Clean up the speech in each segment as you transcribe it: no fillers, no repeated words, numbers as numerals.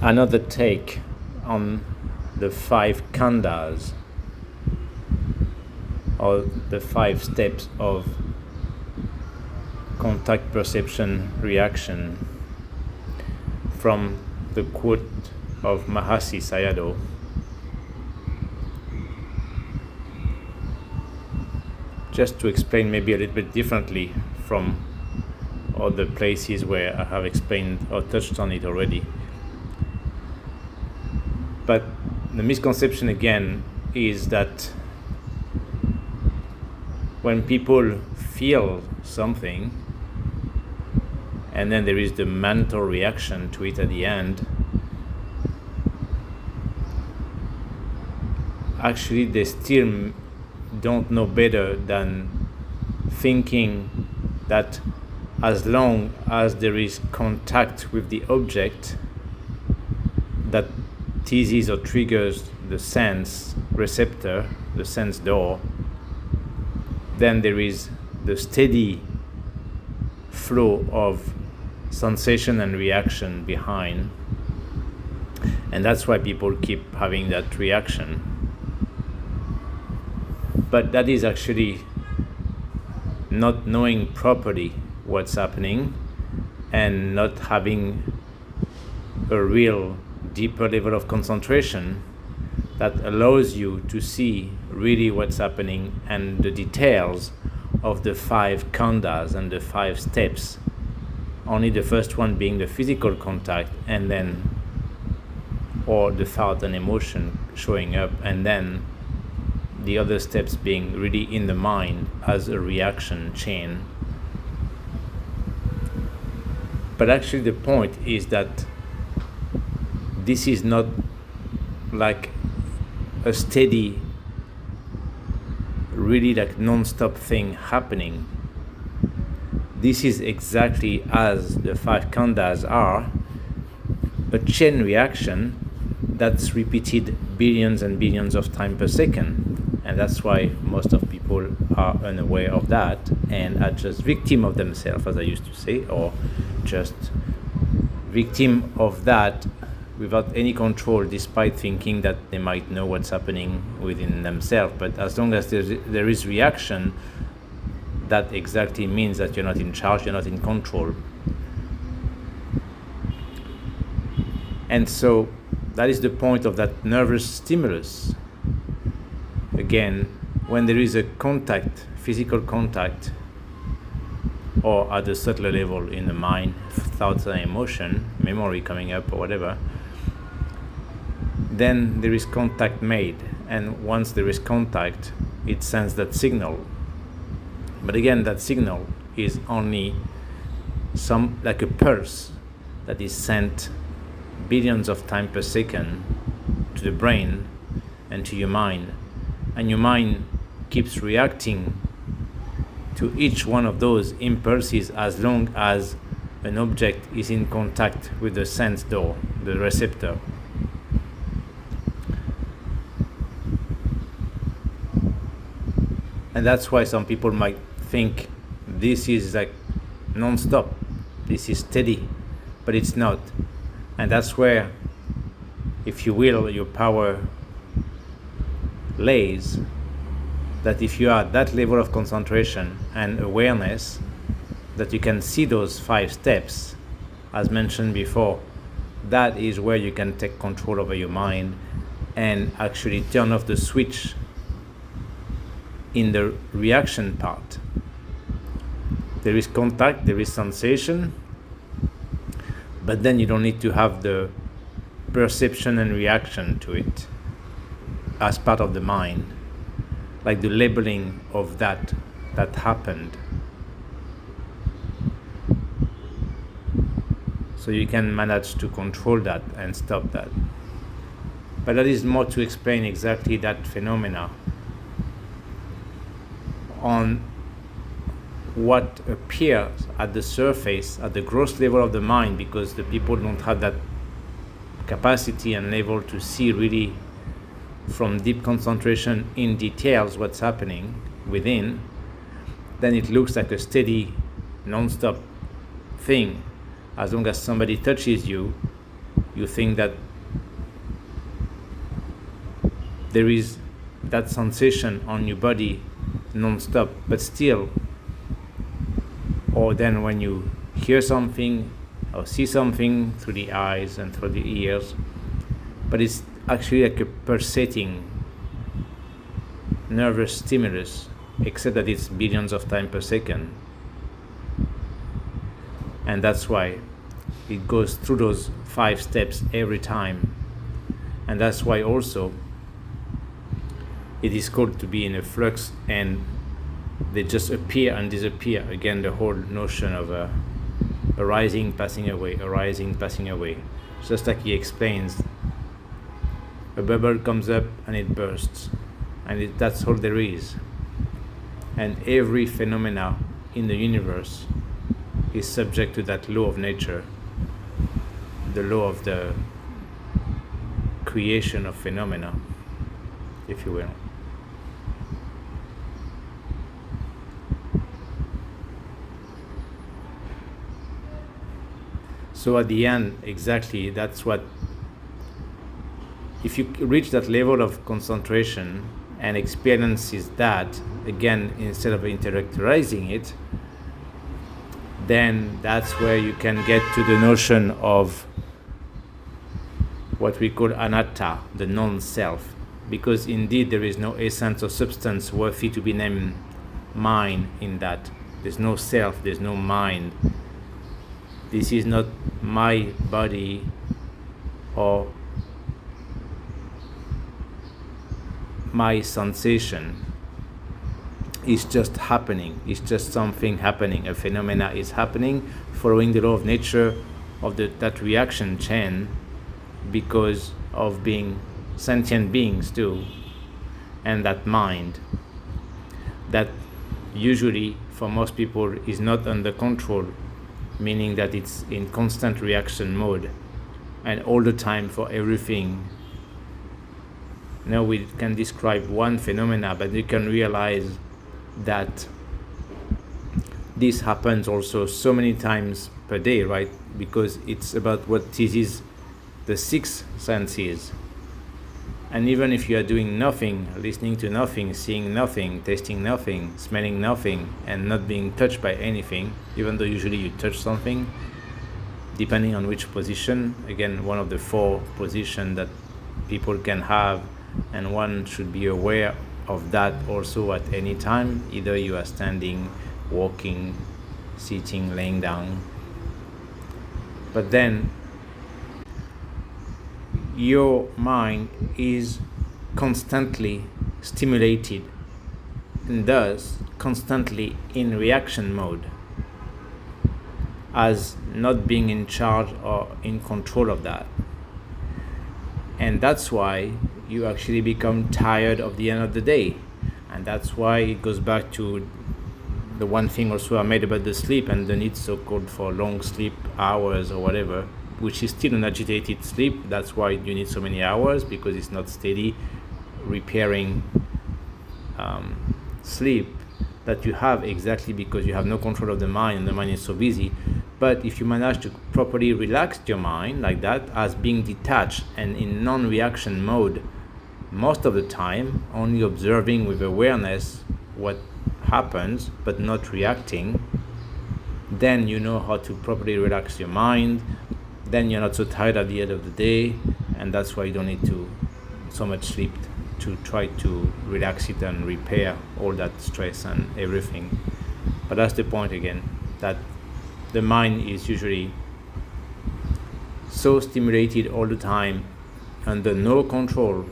another take on the 5 khandhas, or the 5 steps of contact, perception, reaction, from the quote of Mahasi Sayadaw. Just to explain maybe a little bit differently from other places where I have explained or touched on it already. But the misconception again is that when people feel something and then there is the mental reaction to it at the end, actually they still don't know better than thinking that as long as there is contact with the object that teases or triggers the sense receptor, the sense door, then there is the steady flow of sensation and reaction behind. And that's why people keep having that reaction. But that is actually not knowing properly what's happening and not having a real deeper level of concentration that allows you to see really what's happening and the details of the 5 khandhas and the 5 steps. Only the first one being the physical contact, and then or the thought and emotion showing up, and then the other steps being really in the mind as a reaction chain. But actually the point is that this is not like a steady, really like non-stop thing happening. This is exactly as the 5 khandhas are, a chain reaction that's repeated billions and billions of times per second. And that's why most of people are unaware of that and are just victim of themselves, as I used to say, or just victim of that without any control, despite thinking that they might know what's happening within themselves. But as long as there is reaction, that exactly means that you're not in charge, you're not in control. And so that is the point of that nervous stimulus. Again, when there is a contact, physical contact, or at a subtler level in the mind, thoughts and emotion, memory coming up or whatever, then there is contact made. And once there is contact, it sends that signal. But again, that signal is only some like a pulse that is sent billions of times per second to the brain and to your mind. And your mind keeps reacting to each one of those impulses as long as an object is in contact with the sense door, the receptor. And that's why some people might think this is like non-stop, this is steady, but it's not. And that's where, if you will, your power lays, that if you are at that level of concentration and awareness, that you can see those 5 steps, as mentioned before, that is where you can take control over your mind and actually turn off the switch in the reaction part. There is contact, there is sensation, but then you don't need to have the perception and reaction to it as part of the mind, like the labeling of that happened. So you can manage to control that and stop that. But that is more to explain exactly that phenomena on what appears at the surface, at the gross level of the mind, because the people don't have that capacity and level to see really from deep concentration in details what's happening within. Then it looks like a steady, non-stop thing. As long as somebody touches you you think that there is that sensation on your body non-stop, but still, or then when you hear something or see something through the eyes and through the ears, but it's actually like a pulsating nervous stimulus, except that it's billions of times per second. And that's why it goes through those 5 steps every time. And that's why also it is called to be in a flux, and they just appear and disappear. Again, the whole notion of arising, passing away, arising, passing away. Just like he explains, a bubble comes up and it bursts, and that's all there is. And every phenomena in the universe is subject to that law of nature, the law of the creation of phenomena, if you will. So at the end, exactly, that's what, if you reach that level of concentration and experiences that, again, instead of intellectualizing it, then that's where you can get to the notion of what we call anatta, the non-self. Because indeed there is no essence or substance worthy to be named mind in that. There's no self, there's no mind. This is not my body or my sensation. It's just happening. It's just something happening. A phenomena is happening following the law of nature of that reaction chain, because of being sentient beings too, and that mind that usually for most people is not under control, meaning that it's in constant reaction mode and all the time for everything. Now we can describe one phenomena, but you can realize that this happens also so many times per day, right? Because it's about what teases the 6 senses. And even if you are doing nothing, listening to nothing, seeing nothing, tasting nothing, smelling nothing, and not being touched by anything, even though usually you touch something, depending on which position, again, one of the 4 positions that people can have, and one should be aware of that also at any time. Either you are standing, walking, sitting, laying down. But then your mind is constantly stimulated and thus constantly in reaction mode, as not being in charge or in control of that. And that's why you actually become tired at the end of the day. And that's why it goes back to the one thing also I made about the sleep and the need so-called for long sleep hours or whatever, which is still an agitated sleep. That's why you need so many hours, because it's not steady repairing sleep that you have, exactly because you have no control of the mind and the mind is so busy. But if you manage to properly relax your mind like that, as being detached and in non-reaction mode most of the time, only observing with awareness what happens but not reacting, then you know how to properly relax your mind. Then you're not so tired at the end of the day, and that's why you don't need to so much sleep to try to relax it and repair all that stress and everything. But that's the point again, that the mind is usually so stimulated all the time, under no control,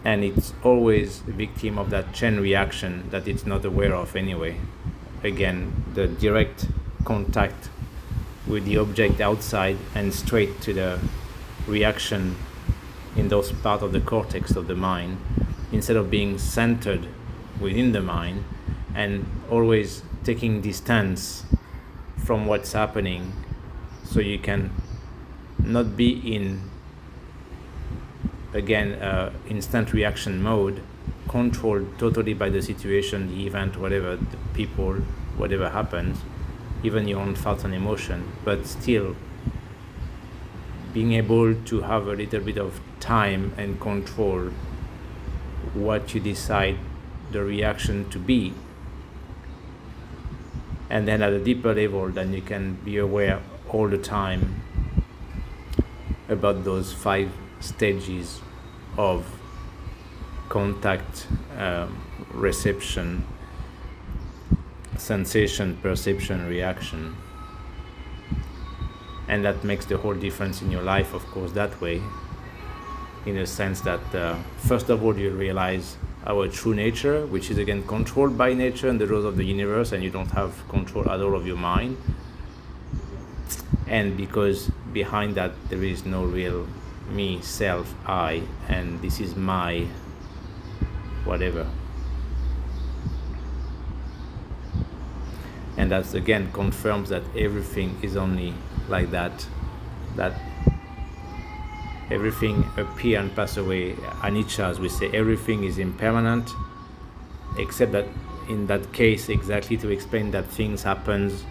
and it's always a victim of that chain reaction that it's not aware of anyway. Again, the direct contact with the object outside and straight to the reaction in those parts of the cortex of the mind, instead of being centered within the mind and always taking distance from what's happening, so you can not be in, again, instant reaction mode, controlled totally by the situation, the event, whatever, the people, whatever happens, even your own thoughts and emotion, but still being able to have a little bit of time and control what you decide the reaction to be. And then at a deeper level, then you can be aware all the time about those 5 stages of contact, reception, sensation, perception, reaction. And that makes the whole difference in your life, of course, that way, in a sense that first of all you realize our true nature, which is again controlled by nature and the laws of the universe, and you don't have control at all of your mind. And because behind that there is no real me, self, I, and this is my whatever. And that again confirms that everything is only like that everything appear and pass away. Anicca, as we say, everything is impermanent, except that in that case, exactly to explain that things happens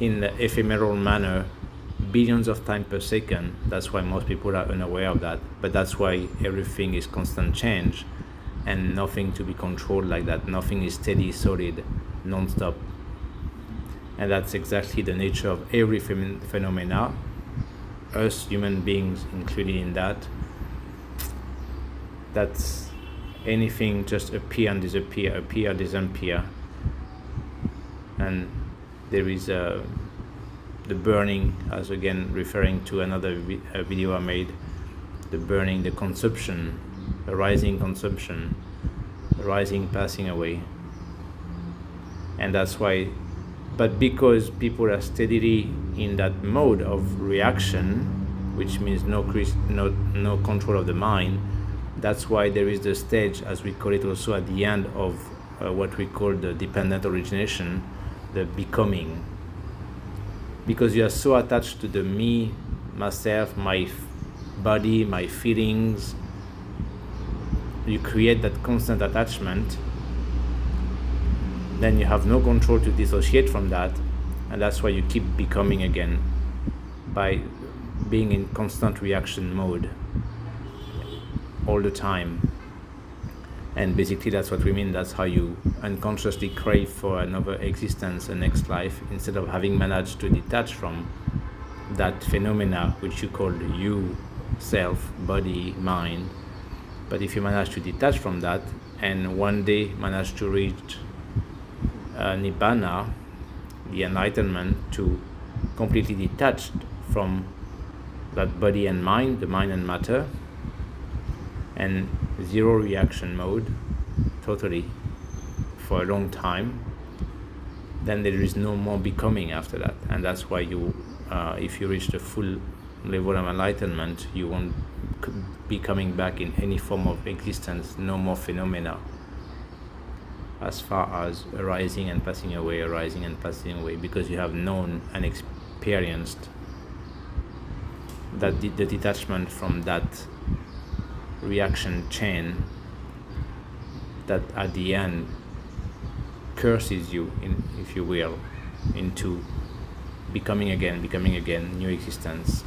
in the ephemeral manner, billions of times per second. That's why most people are unaware of that. But that's why everything is constant change, and nothing to be controlled like that. Nothing is steady, solid, non-stop. And that's exactly the nature of every phenomena, us human beings included in that. That's anything just appear and disappear, appear, disappear. And there is the burning, as again referring to another video I made, the burning, the consumption, the rising consumption, the rising passing away. And that's why, but because people are steadily in that mode of reaction, which means no control of the mind, that's why there is the stage, as we call it also at the end of what we call the dependent origination, the becoming. Because you are so attached to the me, myself, my body, my feelings, you create that constant attachment, then you have no control to dissociate from that, and that's why you keep becoming again by being in constant reaction mode all the time. And basically that's what we mean. That's how you unconsciously crave for another existence, a next life, instead of having managed to detach from that phenomena which you call you, self, body, mind. But if you manage to detach from that and one day manage to reach Nibbana, the enlightenment, to completely detached from that body and mind, the mind and matter, and zero reaction mode, totally, for a long time, then there is no more becoming after that. And that's why you, if you reach the full level of enlightenment, you won't be coming back in any form of existence, no more phenomena, as far as arising and passing away, arising and passing away, because you have known and experienced that the detachment from that reaction chain that at the end curses you, if you will, into becoming again, new existence.